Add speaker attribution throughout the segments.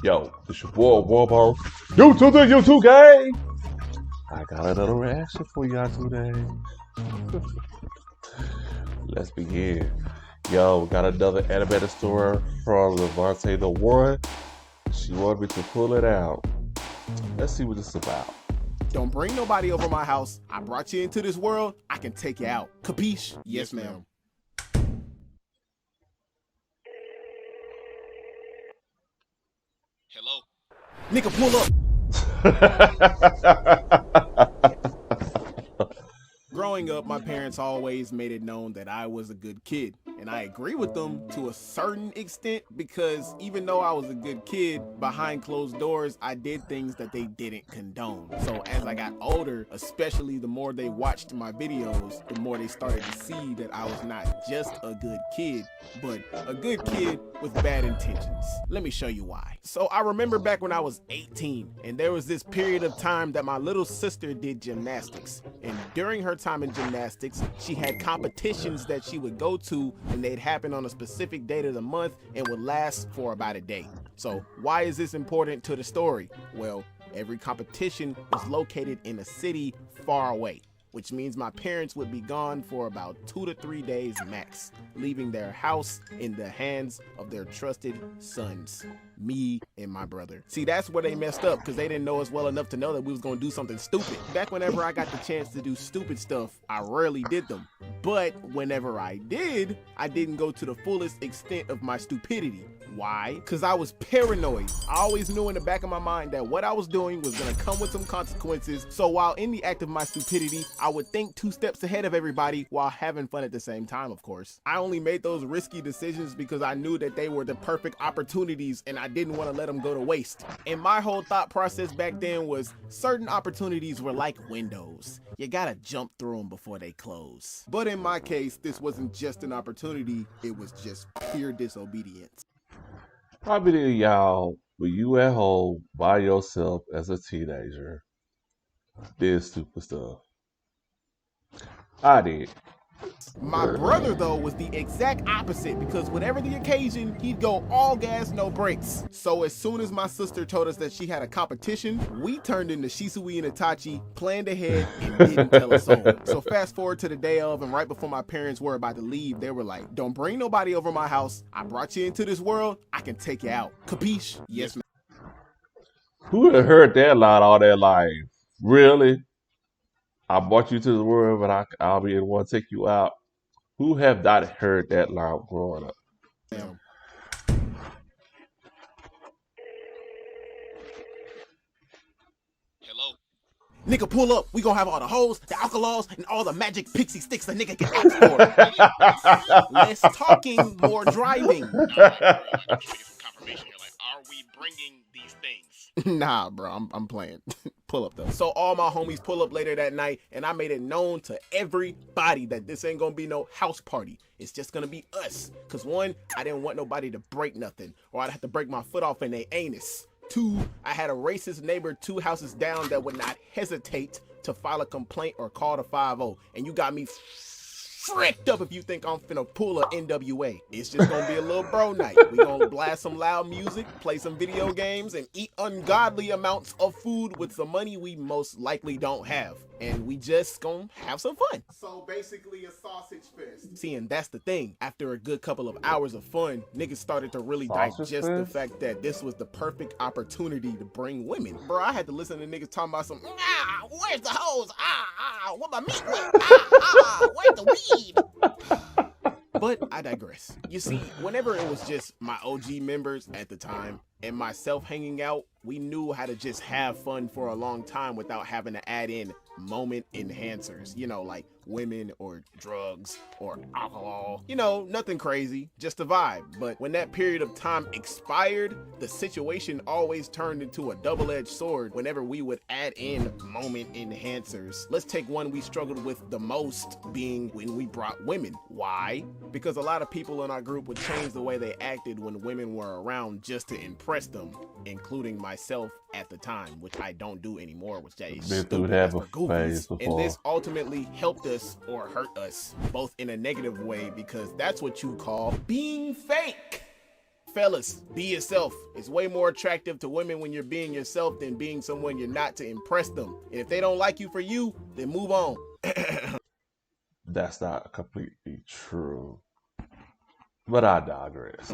Speaker 1: Yo, it's your boy Warbo. YouTube the YouTube gang. I got another reaction for y'all today. Let's begin. Yo, got another animated story from Devontetheone. She wanted me to pull it out. Let's see what this is about.
Speaker 2: Don't bring nobody over my house. I brought you into this world. I can take you out. Capiche? Yes, ma'am.
Speaker 3: Hello?
Speaker 2: Nigga, pull up. Growing up, my parents always made it known that I was a good kid. And I agree with them to a certain extent because even though I was a good kid, behind closed doors, I did things that they didn't condone. So as I got older, especially the more they watched my videos, the more they started to see that I was not just a good kid, but a good kid with bad intentions. Let me show you why. So I remember back when I was 18 and there was this period of time that my little sister did gymnastics. And during her time in gymnastics, she had competitions that she would go to and they'd happen on a specific date of the month and would last for about a day. So why is this important to the story? Well, every competition was located in a city far away, which means my parents would be gone for about 2 to 3 days max, leaving their house in the hands of their trusted sons, me and my brother. See, that's where they messed up because they didn't know us well enough to know that we was gonna do something stupid. Back whenever I got the chance to do stupid stuff, I rarely did them. But whenever I did, I didn't go to the fullest extent of my stupidity. Why? Because I was paranoid. I always knew in the back of my mind that what I was doing was gonna come with some consequences. So while in the act of my stupidity, I would think 2 steps ahead of everybody while having fun at the same time, of course. I only made those risky decisions because I knew that they were the perfect opportunities and I didn't want to let them go to waste. And my whole thought process back then was certain opportunities were like windows. You gotta jump through them before they close. But in my case, this wasn't just an opportunity, it was just pure disobedience.
Speaker 1: How many of y'all, when you at home by yourself as a teenager, did stupid stuff? I did.
Speaker 2: My brother, though, was the exact opposite because whatever the occasion, he'd go all gas, no brakes. So as soon as my sister told us that she had a competition, we turned into Shisui and Itachi, planned ahead, and didn't tell a soul. So fast forward to the day of, and right before my parents were about to leave, they were like, don't bring nobody over my house. I brought you into this world. I can take you out. Capiche? Yes, ma'am.
Speaker 1: Who would have heard that line all their life? Really? I brought you to the world, but I'll be the one to take you out. Who have not heard that line growing up?
Speaker 2: Ma'am.
Speaker 3: Hello?
Speaker 2: Nigga, pull up. We gonna have all the hoes, the alcohols, and all the magic pixie sticks the nigga can ask for. Less talking, more driving.
Speaker 3: All right, bro. I need to get some confirmation here. Like, are we bringing these things?
Speaker 2: Nah, bro, I'm playing. Pull up though. So all my homies pull up later that night, and I made it known to everybody that this ain't gonna be no house party. It's just gonna be us. Cause one, I didn't want nobody to break nothing, or I'd have to break my foot off in their anus. 2, I had a racist neighbor 2 houses down that would not hesitate to file a complaint or call the 5-0. And you got me fricked up if you think I'm finna pull a NWA. It's just gonna be a little bro night. We gonna blast some loud music, play some video games, and eat ungodly amounts of food with some money we most likely don't have. And we just gonna have some fun. So basically a sausage fest. See, and that's the thing. After a good couple of hours of fun, niggas started to really digest the fact that this was the perfect opportunity to bring women. Bro, I had to listen to niggas talking about some, where's the hoes? What my meat with? Where's the weed? But I digress. You see, whenever it was just my OG members at the time and myself hanging out, we knew how to just have fun for a long time without having to add in moment enhancers, you know, like women or drugs or alcohol, you know, nothing crazy, just a vibe. But when that period of time expired, the situation always turned into a double-edged sword whenever we would add in moment enhancers. Let's take one we struggled with the most, being when we brought women. Why? Because a lot of people in our group would change the way they acted when women were around just to impress them, including myself at the time, which I don't do anymore, which that is stupid as for goofies. And this ultimately helped us or hurt us, both in a negative way, because that's what you call being fake. Fellas, be yourself. It's way more attractive to women when you're being yourself than being someone you're not to impress them. And if they don't like you for you, then move on.
Speaker 1: That's not completely true. But I digress.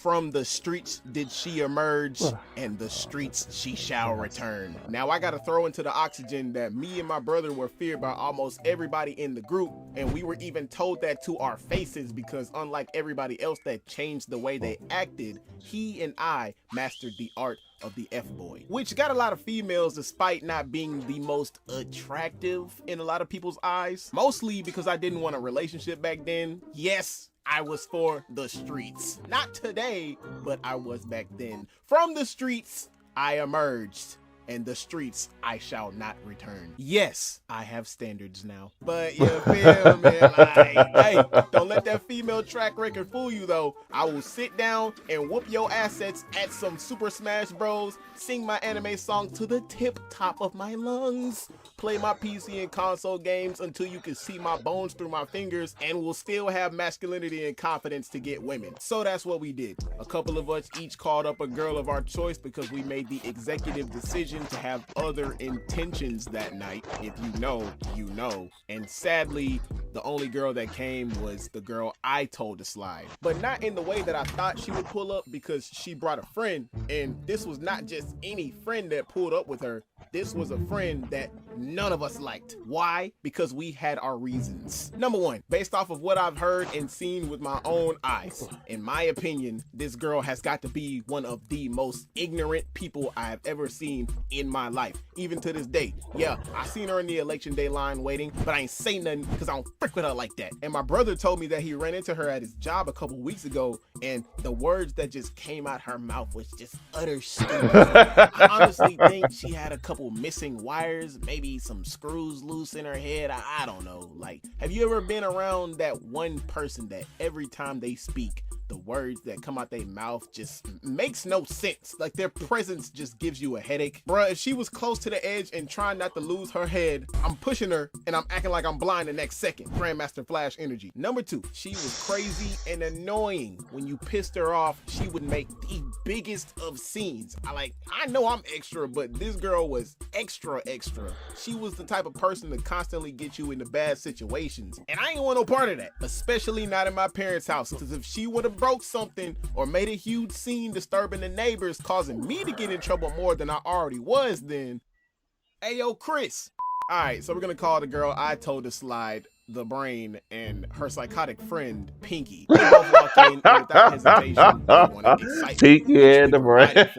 Speaker 2: From the streets did she emerge, and the streets she shall return. Now I gotta throw into the oxygen that me and my brother were feared by almost everybody in the group, and we were even told that to our faces because unlike everybody else that changed the way they acted, he and I mastered the art of the F-boy, which got a lot of females despite not being the most attractive in a lot of people's eyes, mostly because I didn't want a relationship back then. Yes, I was for the streets. Not today, but I was back then. From the streets, I emerged. And the streets I shall not return. Yes, I have standards now. But you feel me? Like, hey, don't let that female track record fool you though. I will sit down and whoop your assets at some Super Smash Bros, sing my anime song to the tip top of my lungs, play my PC and console games until you can see my bones through my fingers, and will still have masculinity and confidence to get women. So that's what we did. A couple of us each called up a girl of our choice because we made the executive decision to have other intentions that night. If you know, you know. And sadly, the only girl that came was the girl I told to slide. But not in the way that I thought she would pull up, because she brought a friend, and this was not just any friend that pulled up with her. This was a friend that none of us liked. Why? Because we had our reasons. Number one, based off of what I've heard and seen with my own eyes, in my opinion, this girl has got to be one of the most ignorant people I have ever seen in my life, even to this day. Yeah, I seen her in the election day line waiting, but I ain't say nothing because I don't frick with her like that. And my brother told me that he ran into her at his job a couple weeks ago, and the words that just came out her mouth was just utter stupid. I honestly think she had a couple missing wires, maybe some screws loose in her head. I don't know. Like, have you ever been around that one person that every time they speak, the words that come out their mouth just makes no sense? Like, their presence just gives you a headache. Bruh, if she was close to the edge and trying not to lose her head, I'm pushing her and I'm acting like I'm blind the next second. Grandmaster Flash energy. Number two, she was crazy and annoying. When you pissed her off, she would make the biggest of scenes. I know I'm extra, but this girl was extra. She was the type of person to constantly get you into bad situations, and I ain't want no part of that, especially not in my parents' house, because if she would have broke something or made a huge scene disturbing the neighbors, causing me to get in trouble more than I already was, then hey yo Chris. All right, so we're gonna call the girl I told to slide the brain and her psychotic friend Pinky. They both walk in and without hesitation they wanted excitement.
Speaker 1: Pinky and the brain.
Speaker 2: But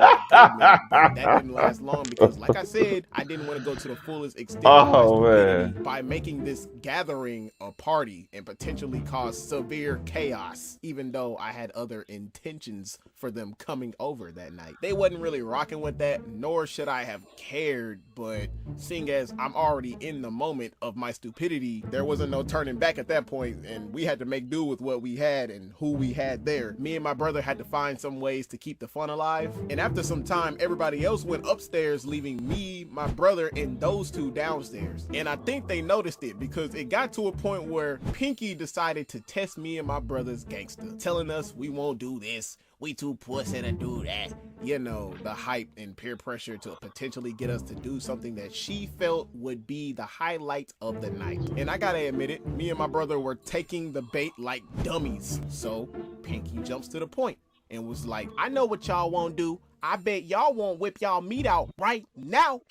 Speaker 2: that didn't last long because, like I said, I didn't want to go to the fullest extent of my stupidity by making this gathering a party and potentially cause severe chaos, even though I had other intentions for them coming over that night. They wasn't really rocking with that, nor should I have cared, but seeing as I'm already in the moment of my stupidity, there wasn't no turning back at that point, and we had to make do with what we had and who we had there. Me and my brother had to find some ways to keep the fun alive, and after some time, everybody else went upstairs, leaving me, my brother, and those two downstairs. And I think they noticed it because it got to a point where Pinky decided to test me and my brother's gangster, telling us we won't do this, we too pussy to do that. You know, the hype and peer pressure to potentially get us to do something that she felt would be the highlight of the night. And I gotta admit it, me and my brother were taking the bait like dummies. So Pinky jumps to the point and was like, I know what y'all won't do. I bet y'all won't whip y'all meat out right now.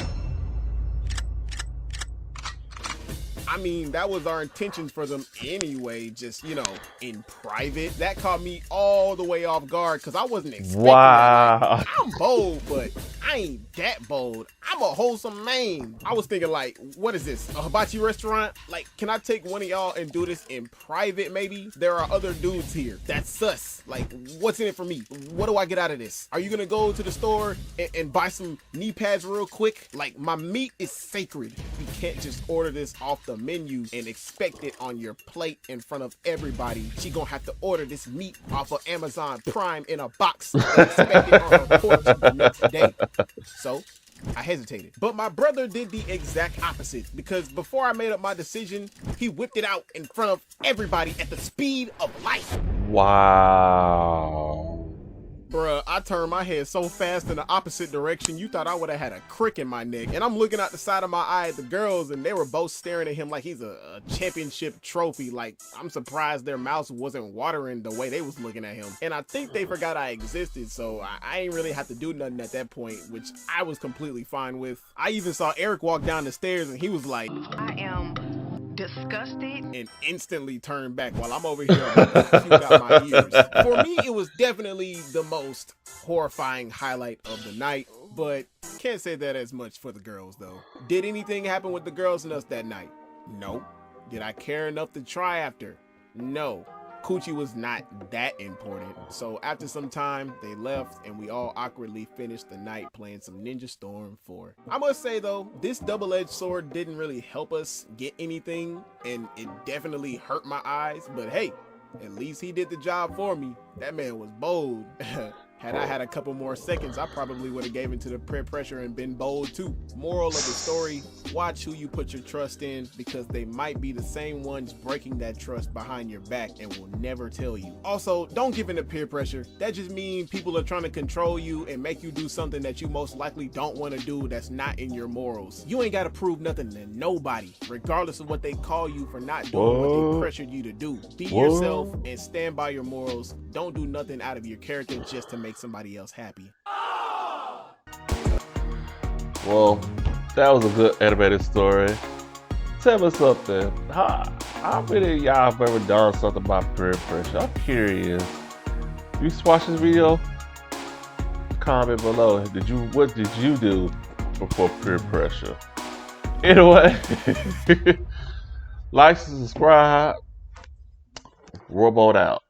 Speaker 2: I mean, that was our intentions for them anyway, just, you know, in private. That caught me all the way off guard because I wasn't expecting that. Like, I'm bold, but I ain't that bold. I'm a wholesome man. I was thinking, like, what is this, a hibachi restaurant? Like, can I take one of y'all and do this in private maybe? There are other dudes here. That's sus. Like, what's in it for me? What do I get out of this? Are you gonna go to the store and buy some knee pads real quick? Like, my meat is sacred. You can't just order this off the menu and expect it on your plate in front of everybody. She gonna have to order this meat off of Amazon Prime in a box and expect it on her porch the next day. So I hesitated, but my brother did the exact opposite, because before I made up my decision, he whipped it out in front of everybody at the speed of light.
Speaker 1: Wow.
Speaker 2: Bruh, I turned my head so fast in the opposite direction, you thought I would have had a crick in my neck. And I'm looking out the side of my eye at the girls, and they were both staring at him like he's a championship trophy. Like, I'm surprised their mouths wasn't watering the way they was looking at him. And I think they forgot I existed, so I ain't really have to do nothing at that point, which I was completely fine with. I even saw Eric walk down the stairs, and he was like,
Speaker 4: I am disgusted,
Speaker 2: and instantly turned back while I'm over here about to puke out my ears. For me, it was definitely the most horrifying highlight of the night, but can't say that as much for the girls though. Did anything happen with the girls and us that night? Nope. Did I care enough to try after? No. Coochie was not that important. So after some time, they left and we all awkwardly finished the night playing some Ninja Storm 4. I must say though, this double-edged sword didn't really help us get anything, and it definitely hurt my eyes, but hey, at least he did the job for me. That man was bold. Had I had a couple more seconds, I probably would have gave into the peer pressure and been bold too. Moral of the story, watch who you put your trust in, because they might be the same ones breaking that trust behind your back and will never tell you. Also, don't give in to peer pressure. That just means people are trying to control you and make you do something that you most likely don't want to do that's not in your morals. You ain't got to prove nothing to nobody, regardless of what they call you for not doing what they pressured you to do. Be yourself and stand by your morals. Don't do nothing out of your character just to make somebody else happy.
Speaker 1: Well, that was a good animated story. Tell me something. How many of y'all have ever done something about peer pressure? I'm curious. You watch this video? Comment below. What did you do before peer pressure? Anyway, like and subscribe. Robot out.